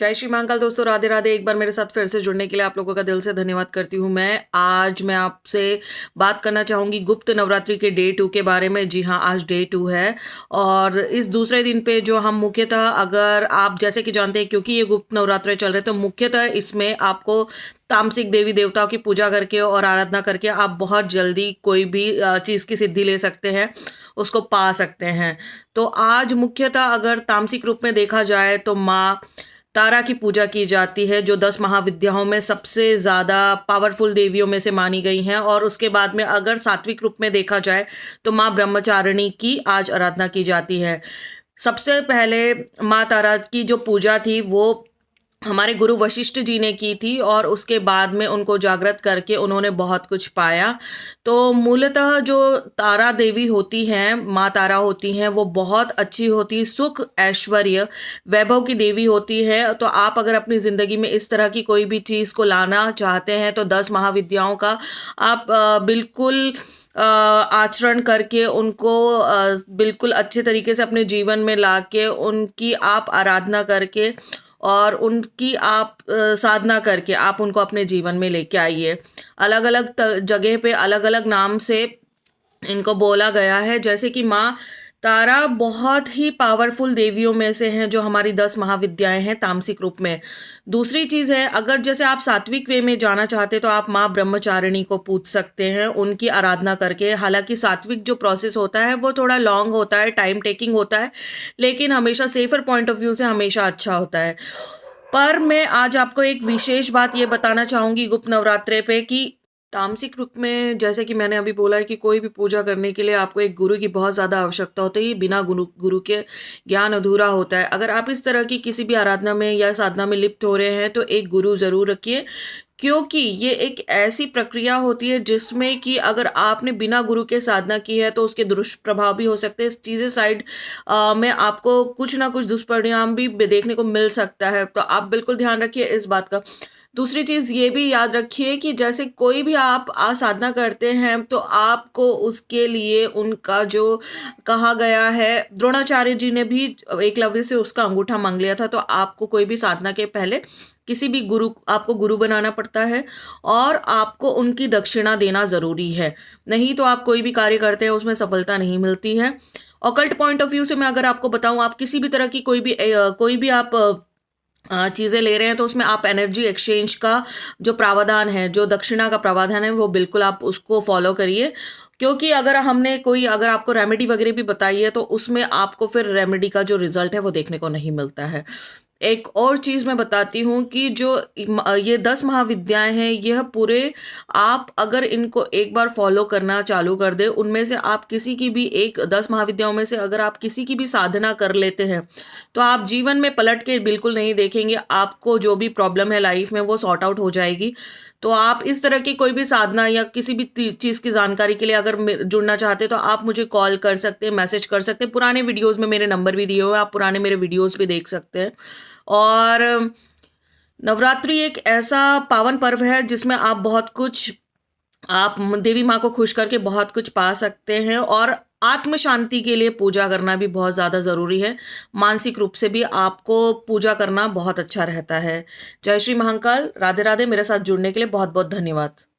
जय श्री महाकाल दोस्तों, राधे राधे। एक बार मेरे साथ फिर से जुड़ने के लिए आप लोगों का दिल से धन्यवाद करती हूँ। आज मैं आपसे बात करना चाहूँगी गुप्त नवरात्रि के डे 2 के बारे में। जी हाँ, आज डे 2 है और इस दूसरे दिन पे जो हम मुख्यतः, अगर आप जैसे कि जानते हैं, क्योंकि ये गुप्त नवरात्रे चल रहे, तो मुख्यतः इसमें आपको तामसिक देवी देवताओं की पूजा करके और आराधना करके आप बहुत जल्दी कोई भी चीज़ की सिद्धि ले सकते हैं, उसको पा सकते हैं। तो आज मुख्यतः अगर तामसिक रूप में देखा जाए तो माँ तारा की पूजा की जाती है, जो 10 महाविद्याओं में सबसे ज़्यादा पावरफुल देवियों में से मानी गई हैं। और उसके बाद में अगर सात्विक रूप में देखा जाए तो माँ ब्रह्मचारिणी की आज आराधना की जाती है। सबसे पहले माँ तारा की जो पूजा थी वो हमारे गुरु वशिष्ठ जी ने की थी और उसके बाद में उनको जागृत करके उन्होंने बहुत कुछ पाया। तो मूलतः जो तारा देवी होती हैं, माँ तारा होती हैं, वो बहुत अच्छी होती, सुख ऐश्वर्य वैभव की देवी होती है। तो आप अगर अपनी ज़िंदगी में इस तरह की कोई भी चीज़ को लाना चाहते हैं तो 10 महाविद्याओं का आप बिल्कुल आचरण करके उनको बिल्कुल अच्छे तरीके से अपने जीवन में लाके उनकी आप आराधना करके और उनकी आप साधना करके आप उनको अपने जीवन में लेके आइए। अलग-अलग जगह पे अलग-अलग नाम से इनको बोला गया है, जैसे कि माँ तारा बहुत ही पावरफुल देवियों में से हैं, जो हमारी 10 महाविद्याएं हैं तामसिक रूप में। दूसरी चीज़ है, अगर जैसे आप सात्विक वे में जाना चाहते तो आप माँ ब्रह्मचारिणी को पूज सकते हैं उनकी आराधना करके। हालांकि सात्विक जो प्रोसेस होता है वो थोड़ा लॉन्ग होता है, टाइम टेकिंग होता है, लेकिन हमेशा सेफर पॉइंट ऑफ व्यू से हमेशा अच्छा होता है। पर मैं आज आपको एक विशेष बात ये बताना चाहूँगी गुप्त नवरात्रे पे कि तामसिक रूप में, जैसे कि मैंने अभी बोला है कि कोई भी पूजा करने के लिए आपको एक गुरु की बहुत ज़्यादा आवश्यकता होती है। बिना गुरु के ज्ञान अधूरा होता है। अगर आप इस तरह की किसी भी आराधना में या साधना में लिप्त हो रहे हैं तो एक गुरु ज़रूर रखिए, क्योंकि ये एक ऐसी प्रक्रिया होती है जिसमें कि अगर आपने बिना गुरु के साधना की है तो उसके दुष्प्रभाव भी हो सकते हैं। चीज़ें साइड में आपको कुछ ना कुछ दुष्परिणाम भी देखने को मिल सकता है, तो आप बिल्कुल ध्यान रखिए इस बात का। दूसरी चीज़ ये भी याद रखिए कि जैसे कोई भी आप साधना करते हैं तो आपको उसके लिए उनका जो कहा गया है, द्रोणाचार्य जी ने भी एकलव्य से उसका अंगूठा मांग लिया था। तो आपको कोई भी साधना के पहले किसी भी गुरु आपको गुरु बनाना पड़ता है और आपको उनकी दक्षिणा देना ज़रूरी है। नहीं तो आप कोई भी कार्य करते हैं उसमें सफलता नहीं मिलती है। ऑकल्ट पॉइंट ऑफ व्यू से मैं अगर आपको बताऊं, आप किसी भी तरह की कोई भी आप चीज़ें ले रहे हैं तो उसमें आप एनर्जी एक्सचेंज का जो प्रावधान है, जो दक्षिणा का प्रावधान है, वो बिल्कुल आप उसको फॉलो करिए। क्योंकि अगर आपको रेमेडी वगैरह भी बताई है तो उसमें आपको फिर रेमेडी का जो रिजल्ट है वो देखने को नहीं मिलता है। एक और चीज़ मैं बताती हूँ कि जो ये 10 महाविद्याएं हैं, यह पूरे आप अगर इनको एक बार फॉलो करना चालू कर दे, उनमें से आप किसी की भी एक 10 महाविद्याओं में से अगर आप किसी की भी साधना कर लेते हैं तो आप जीवन में पलट के बिल्कुल नहीं देखेंगे। आपको जो भी प्रॉब्लम है लाइफ में वो सॉर्ट आउट हो जाएगी। तो आप इस तरह की कोई भी साधना या किसी भी चीज़ की जानकारी के लिए अगर जुड़ना चाहते हैं तो आप मुझे कॉल कर सकते हैं, मैसेज कर सकते हैं। पुराने वीडियोस में मेरे नंबर भी दिए हुए हैं, आप पुराने मेरे वीडियोस भी देख सकते हैं। और नवरात्रि एक ऐसा पावन पर्व है जिसमें आप बहुत कुछ, आप देवी माँ को खुश करके बहुत कुछ पा सकते हैं। और आत्म शांति के लिए पूजा करना भी बहुत ज़्यादा ज़रूरी है। मानसिक रूप से भी आपको पूजा करना बहुत अच्छा रहता है। जय श्री महाकाल, राधे राधे। मेरे साथ जुड़ने के लिए बहुत बहुत धन्यवाद।